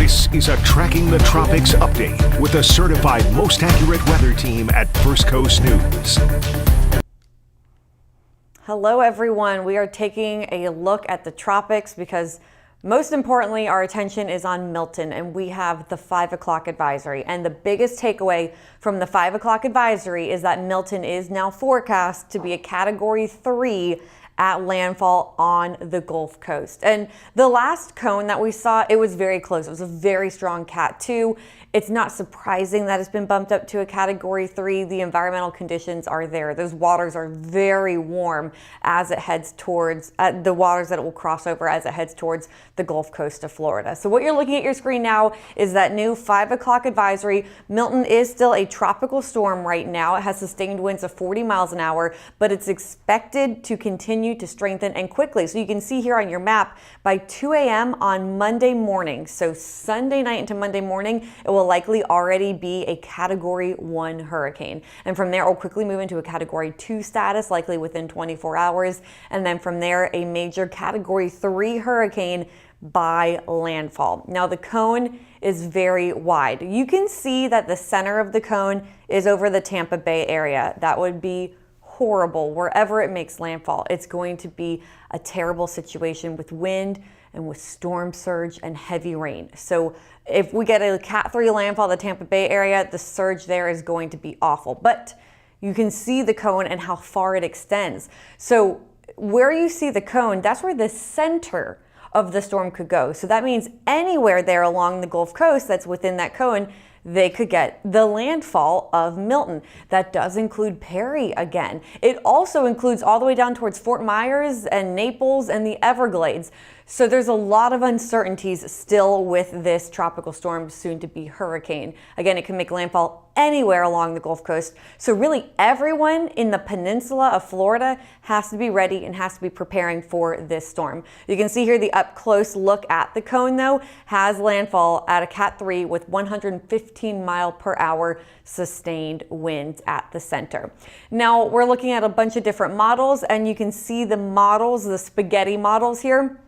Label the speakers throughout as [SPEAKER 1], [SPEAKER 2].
[SPEAKER 1] This is a Tracking the Tropics update with the certified most accurate weather team at First Coast News.
[SPEAKER 2] Hello everyone, we are taking a look at the tropics because most importantly our attention is on Milton, and we have the 5 o'clock advisory. And the biggest takeaway from the 5 o'clock advisory is that Milton is now forecast to be a Category 3 at landfall on the Gulf Coast. And the last cone that we saw, it was very close. It was a very strong Cat 2. It's not surprising that it's been bumped up to a Category 3. The environmental conditions are there. Those waters are very warm as it heads towards the waters that it will cross over as it heads towards the Gulf Coast of Florida. So what you're looking at your screen now is that new 5 o'clock advisory. Milton is still a tropical storm right now. It has sustained winds of 40 miles an hour, but it's expected to continue to strengthen and quickly. So you can see here on your map by 2 a.m. on Monday morning. So Sunday night into Monday morning, it will likely already be a Category 1 hurricane. And from there, it will quickly move into a Category 2 status, likely within 24 hours. And then from there, a major Category 3 hurricane by landfall. Now the cone is very wide. You can see that the center of the cone is over the Tampa Bay area. That would be horrible wherever it makes landfall. It's going to be a terrible situation with wind and with storm surge and heavy rain. So if we get a Cat 3 landfall in the Tampa Bay area, the surge there is going to be awful. But you can see the cone and how far it extends. So where you see the cone, that's where the center of the storm could go. So that means anywhere there along the Gulf Coast that's within that cone, they could get the landfall of Milton. That does include Perry again. It also includes all the way down towards Fort Myers and Naples and the Everglades. So there's a lot of uncertainties still with this tropical storm, soon to be hurricane. Again, it can make landfall anywhere along the Gulf Coast. So really everyone in the peninsula of Florida has to be ready and has to be preparing for this storm. You can see here the up close look at the cone though has landfall at a Cat 3 with 115 mile per hour sustained winds at the center. Now we're looking at a bunch of different models, and you can see the models, the spaghetti models here,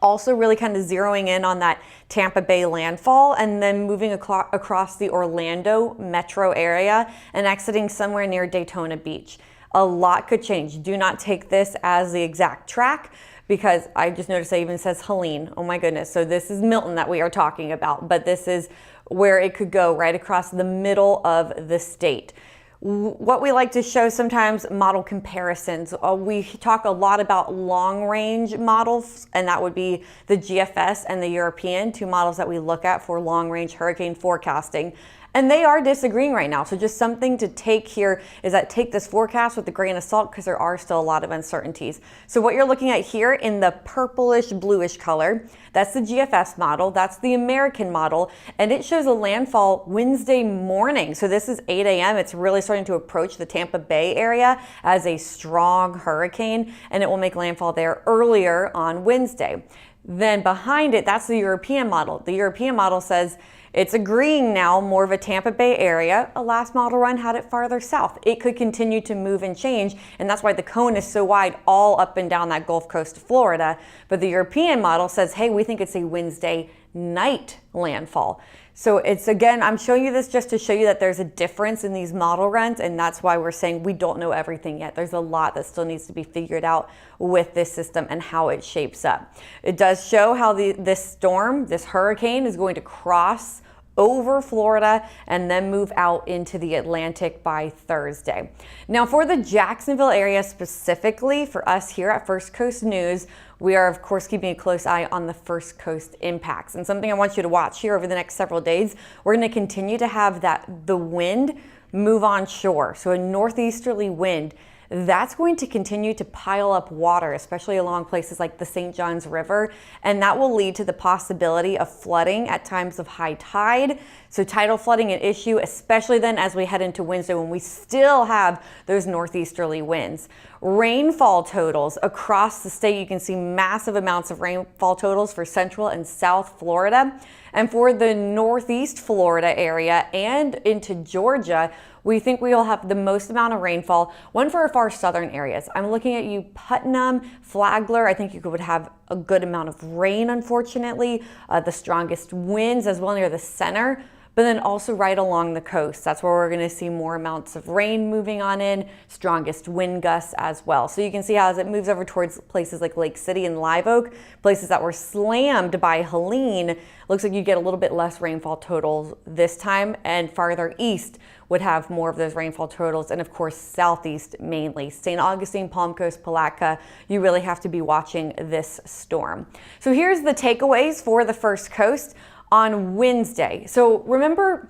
[SPEAKER 2] also really kind of zeroing in on that Tampa Bay landfall and then moving across the Orlando metro area and exiting somewhere near Daytona Beach. A lot could change. Do not take this as the exact track, because I just noticed it even says Helene. Oh my goodness. So this is Milton that we are talking about, but this is where it could go, right across the middle of the state. What we like to show sometimes, model comparisons. We talk a lot about long range models, and that would be the GFS and the European, two models that we look at for long range hurricane forecasting. And they are disagreeing right now. So just something to take here is that take this forecast with a grain of salt, because there are still a lot of uncertainties. So what you're looking at here in the purplish bluish color, that's the GFS model, that's the American model, and it shows a landfall Wednesday morning. So this is 8 a.m. It's really starting to approach the Tampa Bay area as a strong hurricane, and it will make landfall there earlier on Wednesday. Then behind it, that's the European model. The European model says it's agreeing now more of a Tampa Bay area. A last model run had it farther south. It could continue to move and change, and that's why the cone is so wide all up and down that Gulf Coast of Florida. But the European model says, hey, we think it's a Wednesday night landfall. So it's, again, I'm showing you this just to show you that there's a difference in these model runs, and that's why we're saying we don't know everything yet. There's a lot that still needs to be figured out with this system and how it shapes up. It does show how this storm, this hurricane, is going to cross over Florida and then move out into the Atlantic by Thursday. Now for the Jacksonville area specifically, for us here at First Coast News, we are of course keeping a close eye on the First Coast impacts. And something I want you to watch here over the next several days, we're going to continue to have the wind move on shore. So a northeasterly wind, that's going to continue to pile up water, especially along places like the St. Johns River, and that will lead to the possibility of flooding at times of high tide. So tidal flooding an issue, especially then as we head into Wednesday when we still have those northeasterly winds. Rainfall totals across the state, you can see massive amounts of rainfall totals for Central and South Florida. And for the northeast Florida area and into Georgia, we think we will have the most amount of rainfall. One for our far southern areas. I'm looking at you, Putnam, Flagler. I think you would have a good amount of rain, unfortunately. The strongest winds as well near the center, but then also right along the coast. That's where we're gonna see more amounts of rain moving on in, strongest wind gusts as well. So you can see how as it moves over towards places like Lake City and Live Oak, places that were slammed by Helene, looks like you get a little bit less rainfall totals this time, and farther east would have more of those rainfall totals, and of course southeast mainly. St. Augustine, Palm Coast, Palatka, you really have to be watching this storm. So here's the takeaways for the First Coast on Wednesday. So remember,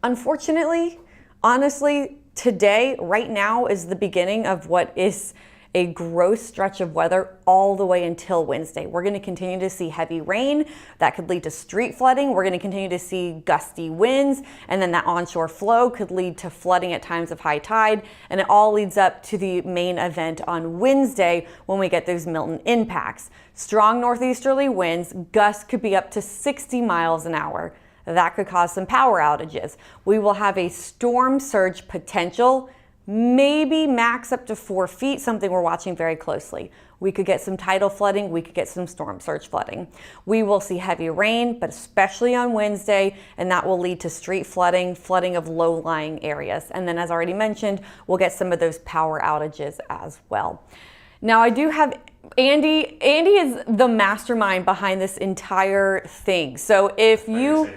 [SPEAKER 2] unfortunately, honestly, today, right now, is the beginning of what is a gross stretch of weather all the way until Wednesday. We're going to continue to see heavy rain that could lead to street flooding. We're going to continue to see gusty winds, and then that onshore flow could lead to flooding at times of high tide. And it all leads up to the main event on Wednesday when we get those Milton impacts. Strong northeasterly winds, gusts could be up to 60 miles an hour. That could cause some power outages. We will have a storm surge potential, maybe max up to 4 feet, something we're watching very closely. We could get some tidal flooding, we could get some storm surge flooding. We will see heavy rain, but especially on Wednesday, and that will lead to street flooding, flooding of low-lying areas. And then as already mentioned, we'll get some of those power outages as well. Now I do have Andy. Andy is the mastermind behind this entire thing. So if you...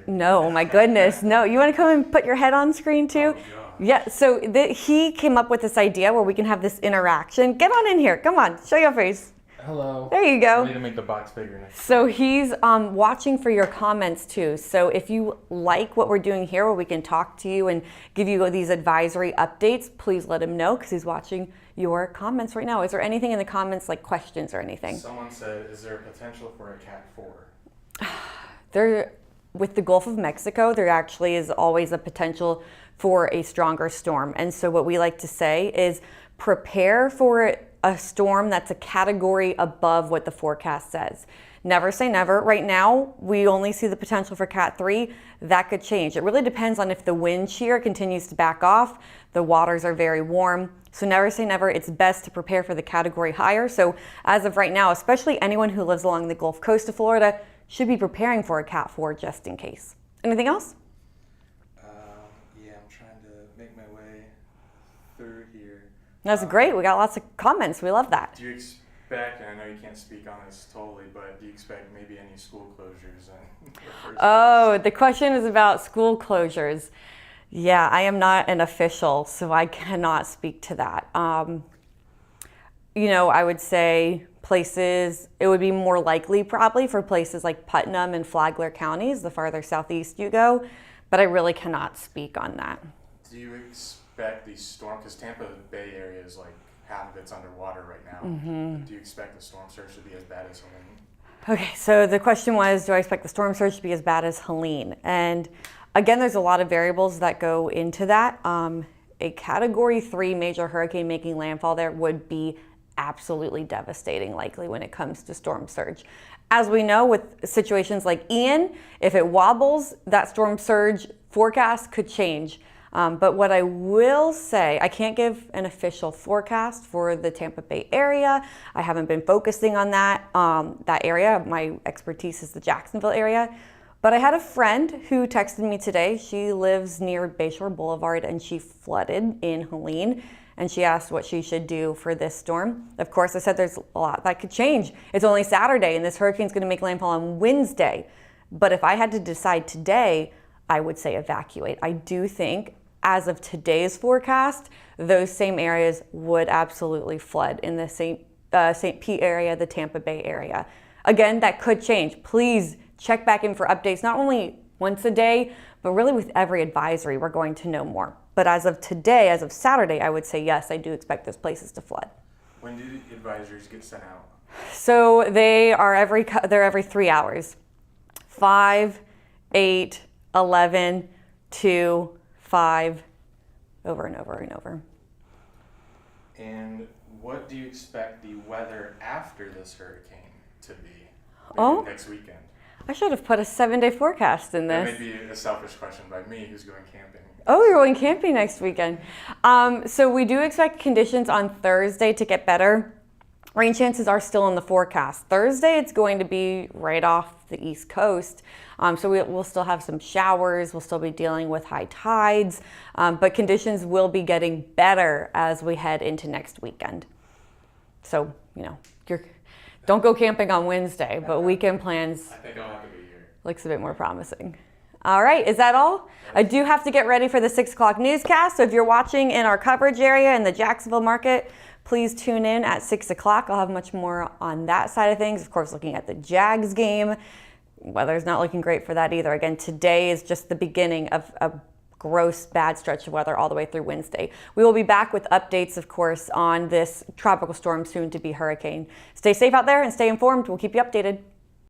[SPEAKER 2] No, my goodness, no. You want to come and put your head on screen too?
[SPEAKER 3] Oh,
[SPEAKER 2] yeah, so he came up with this idea where we can have this interaction. Get on in here. Come on, show your face.
[SPEAKER 3] Hello.
[SPEAKER 2] There you go.
[SPEAKER 3] I need to make the box bigger next
[SPEAKER 2] So he's watching for your comments too. So if you like what we're doing here where we can talk to you and give you these advisory updates, please let him know because he's watching your comments right now. Is there anything in the comments like questions or anything?
[SPEAKER 3] Someone said, is there a potential for a Cat 4?
[SPEAKER 2] There, with the Gulf of Mexico, there actually is always a potential for a stronger storm. And so what we like to say is prepare for a storm that's a category above what the forecast says. Never say never. Right now, we only see the potential for Cat 3. That could change. It really depends on if the wind shear continues to back off. The waters are very warm. So never say never. It's best to prepare for the category higher. So as of right now, especially anyone who lives along the Gulf Coast of Florida should be preparing for a Cat 4 just in case. Anything else?
[SPEAKER 3] Yeah, I'm trying to make my way through here.
[SPEAKER 2] That's great. We got lots of comments. We love that.
[SPEAKER 3] Do you expect, and I know you can't speak on this totally, but do you expect maybe any school closures?
[SPEAKER 2] Oh, the question is about school closures. Yeah, I am not an official, so I cannot speak to that. You know, I would say places, it would be more likely probably for places like Putnam and Flagler counties, the farther southeast you go, but I really cannot speak on that.
[SPEAKER 3] Do you expect these storms, because Tampa Bay area is like half of it's underwater right now.
[SPEAKER 2] Mm-hmm.
[SPEAKER 3] Do you expect the storm surge to be as bad as Helene?
[SPEAKER 2] Okay, so the question was, do I expect the storm surge to be as bad as Helene? And again, there's a lot of variables that go into that. A Category 3 major hurricane making landfall there would be absolutely devastating likely when it comes to storm surge. As we know with situations like Ian, if it wobbles, that storm surge forecast could change. But what I will say, I can't give an official forecast for the Tampa Bay area. I haven't been focusing on that area. My expertise is the Jacksonville area. But I had a friend who texted me today. She lives near Bayshore Boulevard and she flooded in Helene. And she asked what she should do for this storm. Of course, I said there's a lot that could change. It's only Saturday and this hurricane's gonna make landfall on Wednesday. But if I had to decide today, I would say evacuate. I do think as of today's forecast, those same areas would absolutely flood in the St. Pete area, the Tampa Bay area. Again, that could change. Please check back in for updates, not only once a day, but really with every advisory, we're going to know more. But as of today, as of Saturday, I would say yes, I do expect those places to flood.
[SPEAKER 3] When do the advisories get sent out?
[SPEAKER 2] So they're every 3 hours. 5, 8, 11, 2, 5, over and over and over.
[SPEAKER 3] And what do you expect the weather after this hurricane to be?
[SPEAKER 2] Oh.
[SPEAKER 3] Next weekend?
[SPEAKER 2] I should have put a 7-day forecast in
[SPEAKER 3] That
[SPEAKER 2] this.
[SPEAKER 3] may be a selfish question by me, who's going camping.
[SPEAKER 2] Oh, you're going camping next weekend. So we do expect conditions on Thursday to get better. Rain chances are still in the forecast. Thursday, it's going to be right off the East Coast. So we'll still have some showers. We'll still be dealing with high tides, but conditions will be getting better as we head into next weekend. So, don't go camping on Wednesday, but weekend plans
[SPEAKER 3] I think I'll have to be here.
[SPEAKER 2] looks a bit more promising. All right, is that all? I do have to get ready for the 6 o'clock newscast. So if you're watching in our coverage area in the Jacksonville market, please tune in at 6 o'clock. I'll have much more on that side of things. Of course, looking at the Jags game. Weather's not looking great for that either. Again, today is just the beginning of a gross bad stretch of weather all the way through Wednesday. We will be back with updates, of course, on this tropical storm, soon to be hurricane. Stay safe out there and stay informed. We'll keep you updated.